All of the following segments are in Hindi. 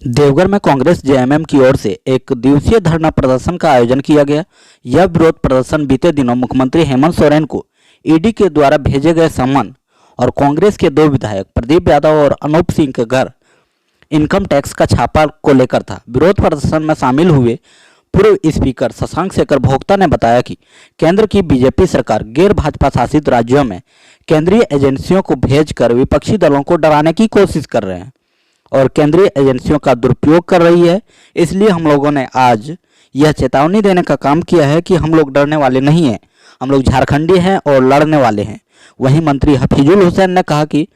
देवघर में कांग्रेस जेएमएम की ओर से एक दिवसीय धरना प्रदर्शन का आयोजन किया गया। यह विरोध प्रदर्शन बीते दिनों मुख्यमंत्री हेमंत सोरेन को ईडी के द्वारा भेजे गए सम्मन और कांग्रेस के दो विधायक प्रदीप यादव और अनूप सिंह के घर इनकम टैक्स का छापा को लेकर था। विरोध प्रदर्शन में शामिल हुए पूर्व स्पीकर शशांक शेखर भोक्ता ने बताया कि केंद्र की बीजेपी सरकार गैर भाजपा शासित राज्यों में केंद्रीय एजेंसियों को भेजकर विपक्षी दलों को डराने की कोशिश कर रहे हैं और केंद्रीय एजेंसियों का दुरुपयोग कर रही है। इसलिए हम लोगों ने आज यह चेतावनी देने का काम किया है कि हम लोग डरने वाले नहीं हैं, हम लोग झारखंडी हैं और लड़ने वाले हैं। वहीं मंत्री हफीजुल हुसैन ने कहा कि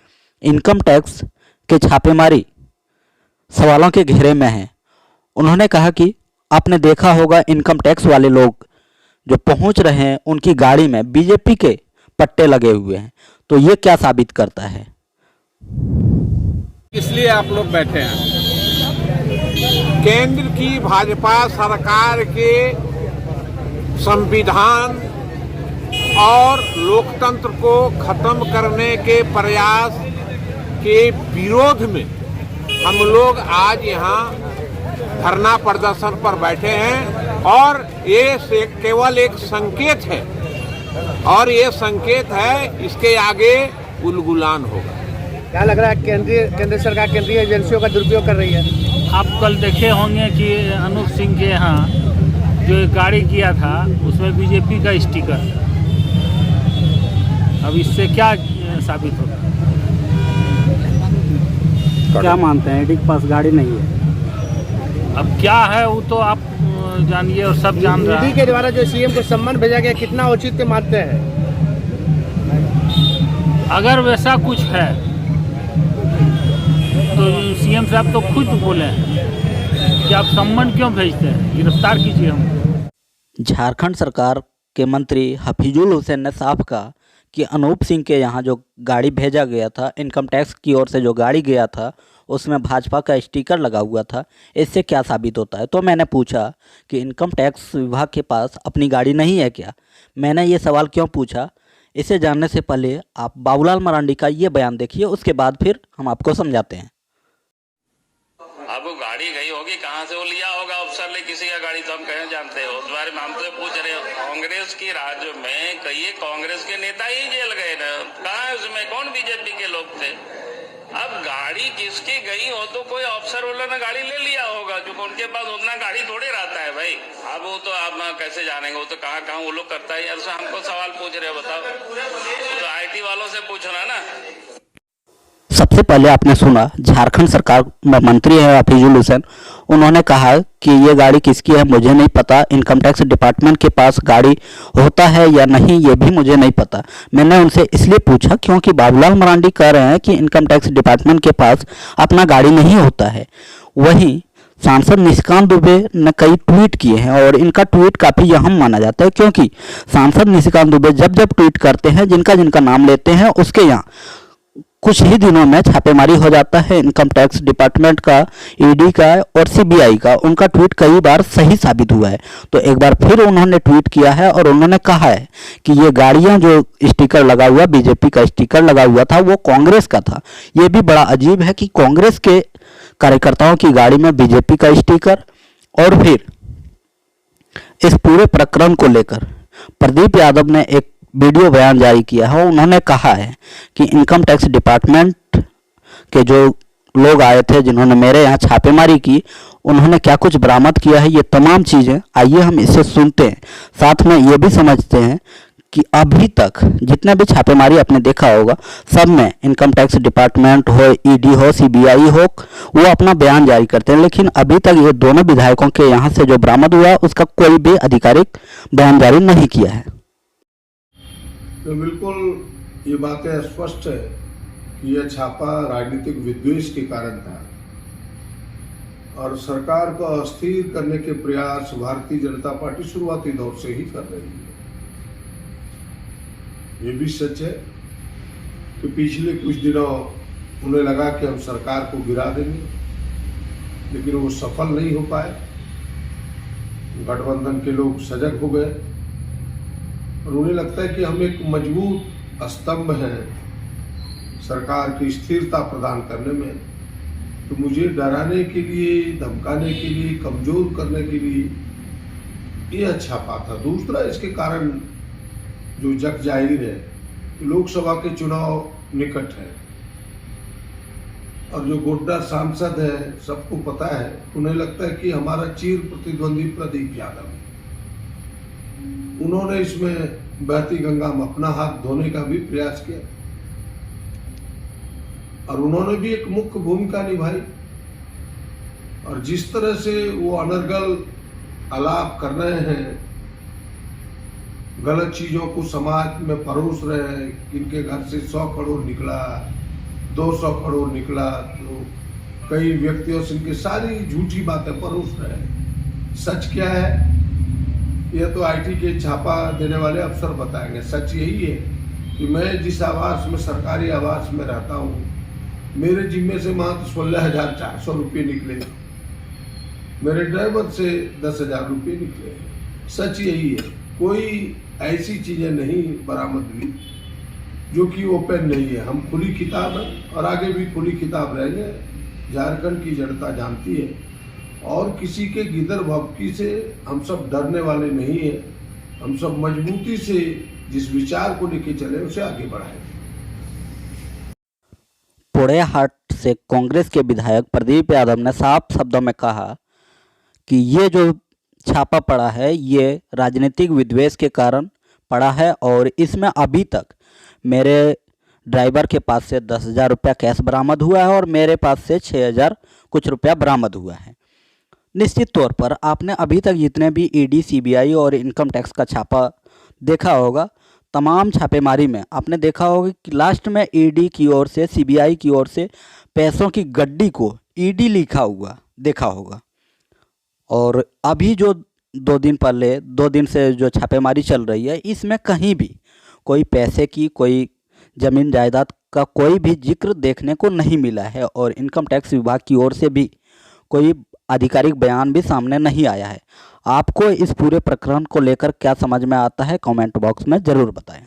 इनकम टैक्स के छापेमारी सवालों के घेरे में है। उन्होंने कहा कि आपने देखा होगा इनकम टैक्स वाले लोग जो पहुंच रहे हैं उनकी गाड़ी में बीजेपी के पट्टे लगे हुए हैं, तो ये क्या साबित करता है? इसलिए आप लोग बैठे हैं। केंद्र की भाजपा सरकार के संविधान और लोकतंत्र को खत्म करने के प्रयास के विरोध में हम लोग आज यहाँ धरना प्रदर्शन पर बैठे हैं और ये केवल एक संकेत है और ये संकेत है, इसके आगे उलगुलान होगा। क्या लग रहा है केंद्र सरकार केंद्रीय एजेंसियों का दुरुपयोग कर रही है? आप कल देखे होंगे कि अनूप सिंह के यहाँ जो एक गाड़ी किया था उसमें बीजेपी का स्टिकर। अब इससे क्या साबित होता है? क्या मानते हैं? ईडी के पास गाड़ी नहीं है। अब क्या है वो तो आप जानिए और सब जान रहे हैं। ईडी के द्वारा जो सीएम को सम्मान भेजा गया कितना औचित्य मानते हैं? अगर वैसा कुछ है तो सीएम साहब तो खुद बोले हैं कि आप सम्मान क्यों भेजते हैं, गिरफ्तार कीजिए हमको। झारखंड सरकार के मंत्री हफीजुल हुसैन ने साफ कहा कि अनूप सिंह के यहाँ जो गाड़ी भेजा गया था, इनकम टैक्स की ओर से जो गाड़ी गया था उसमें भाजपा का स्टिकर लगा हुआ था। इससे क्या साबित होता है? तो मैंने पूछा कि इनकम टैक्स विभाग के पास अपनी गाड़ी नहीं है क्या? मैंने ये सवाल क्यों पूछा, इसे जानने से पहले आप बाबूलाल मरांडी का ये बयान देखिए, उसके बाद फिर हम आपको समझाते हैं। अब वो गाड़ी गई होगी, कहाँ से वो लिया होगा अफसर ने किसी का गाड़ी, तो हम कहें जानते हो। उस बारे में हम तो पूछ रहे हो। कांग्रेस की राज्य में कई कांग्रेस के नेता ही जेल गए ना, कहाँ है उसमें कौन बीजेपी के लोग थे? अब गाड़ी किसकी गई हो तो कोई अफसर वाला ने गाड़ी ले लिया होगा, क्योंकि उनके पास उतना गाड़ी थोड़ी रहता है भाई। अब वो तो आप कैसे जानेंगे, वो तो कहाँ वो लोग करता है यार। से हमको सवाल पूछ रहे हो, बताओ। तो आईटी वालों से पूछना ना। सबसे पहले आपने सुना झारखंड सरकार में मंत्री है हफीजुल हुसैन, उन्होंने कहा कि ये गाड़ी किसकी है मुझे नहीं पता, इनकम टैक्स डिपार्टमेंट के पास गाड़ी होता है या नहीं ये भी मुझे नहीं पता। मैंने उनसे इसलिए पूछा क्योंकि बाबूलाल मरांडी कह रहे हैं कि इनकम टैक्स डिपार्टमेंट के पास अपना गाड़ी नहीं होता है। वहीं सांसद निशिकांत दुबे ने कई ट्वीट किए हैं और इनका ट्वीट काफ़ी अहम माना जाता है, क्योंकि सांसद निशिकांत दुबे जब ट्वीट करते हैं जिनका नाम लेते हैं उसके यहाँ कुछ ही दिनों में छापेमारी हो जाता है। इनकम टैक्स डिपार्टमेंट का, ईडी का और सीबीआई का। उनका ट्वीट कई बार सही साबित हुआ है। तो एक बार फिर उन्होंने ट्वीट किया है और उन्होंने कहा है कि ये गाड़ियां जो स्टिकर लगा हुआ, बीजेपी का स्टिकर लगा हुआ था, वो कांग्रेस का था। ये भी बड़ा अजीब है कि कांग्रेस के कार्यकर्ताओं की गाड़ी में बीजेपी का स्टिकर। और फिर इस पूरे प्रकरण को लेकर प्रदीप यादव ने एक वीडियो बयान जारी किया है। उन्होंने कहा है कि इनकम टैक्स डिपार्टमेंट के जो लोग आए थे जिन्होंने मेरे यहाँ छापेमारी की, उन्होंने क्या कुछ बरामद किया है, ये तमाम चीज़ें आइए हम इससे सुनते हैं। साथ में ये भी समझते हैं कि अभी तक जितने भी छापेमारी आपने देखा होगा सब में इनकम टैक्स डिपार्टमेंट हो, ईडी हो, सीबीआई हो, वो अपना बयान जारी करते हैं। लेकिन अभी तक ये दोनों विधायकों के यहाँ से जो बरामद हुआ उसका कोई भी आधिकारिक बयान जारी नहीं किया है। तो बिल्कुल ये बातें स्पष्ट है कि यह छापा राजनीतिक विद्वेष के कारण था और सरकार को अस्थिर करने के प्रयास भारतीय जनता पार्टी शुरुआती दौर से ही कर रही है। ये भी सच है कि पिछले कुछ दिनों उन्हें लगा कि हम सरकार को गिरा देंगे, लेकिन वो सफल नहीं हो पाए। गठबंधन के लोग सजग हो गए और उन्हें लगता है कि हम एक मजबूत स्तंभ हैं सरकार की स्थिरता प्रदान करने में, तो मुझे डराने के लिए, धमकाने के लिए, कमजोर करने के लिए यह छापा था। दूसरा इसके कारण जो जग जाहिर है, लोकसभा के चुनाव निकट है और जो गोड्डा सांसद है, सबको पता है, उन्हें लगता है कि हमारा चिर प्रतिद्वंदी प्रदीप यादव है। उन्होंने इसमें बहती गंगा में अपना हाथ धोने का भी प्रयास किया और उन्होंने भी एक मुख्य भूमिका निभाई। और जिस तरह से वो अनर्गल आलाप कर रहे हैं, गलत चीजों को समाज में परोस रहे हैं, किनके घर से 100 करोड़ निकला, 200 करोड़ निकला, तो कई व्यक्तियों से इनकी सारी झूठी बातें परोस रहे हैं। सच क्या है, यह तो आईटी के छापा देने वाले अफसर बताएंगे। सच यही है कि मैं जिस आवास में, सरकारी आवास में रहता हूँ, मेरे जिम्मे से मात्र 16,400 रुपये निकले, मेरे ड्राइवर से 10,000 रुपये निकले। सच यही है, कोई ऐसी चीजें नहीं बरामद हुई जो कि ओपन नहीं है। हम खुली किताब है और आगे भी खुली किताब रहेंगे। झारखंड की जनता जानती है और किसी के गिदर भभकी से हम सब डरने वाले नहीं है। हम सब मजबूती से जिस विचार को लेके चले उसे आगे बढ़ाएं। पोड़ैयाहाट से कांग्रेस के विधायक प्रदीप यादव ने साफ शब्दों में कहा कि ये जो छापा पड़ा है ये राजनीतिक विद्वेष के कारण पड़ा है और इसमें अभी तक मेरे ड्राइवर के पास से 10,000 रुपया कैश बरामद हुआ है और मेरे पास से 6,000 कुछ रुपया बरामद हुआ है। निश्चित तौर पर आपने अभी तक जितने भी ईडी, सीबीआई और इनकम टैक्स का छापा देखा होगा, तमाम छापेमारी में आपने देखा होगा कि लास्ट में ईडी की ओर से, सीबीआई की ओर से पैसों की गड्डी को ईडी लिखा हुआ देखा होगा। और अभी जो 2 दिन से जो छापेमारी चल रही है, इसमें कहीं भी कोई पैसे की, कोई ज़मीन जायदाद का कोई भी जिक्र देखने को नहीं मिला है और इनकम टैक्स विभाग की ओर से भी कोई आधिकारिक बयान भी सामने नहीं आया है। आपको इस पूरे प्रकरण को लेकर क्या समझ में आता है, कमेंट बॉक्स में ज़रूर बताएं।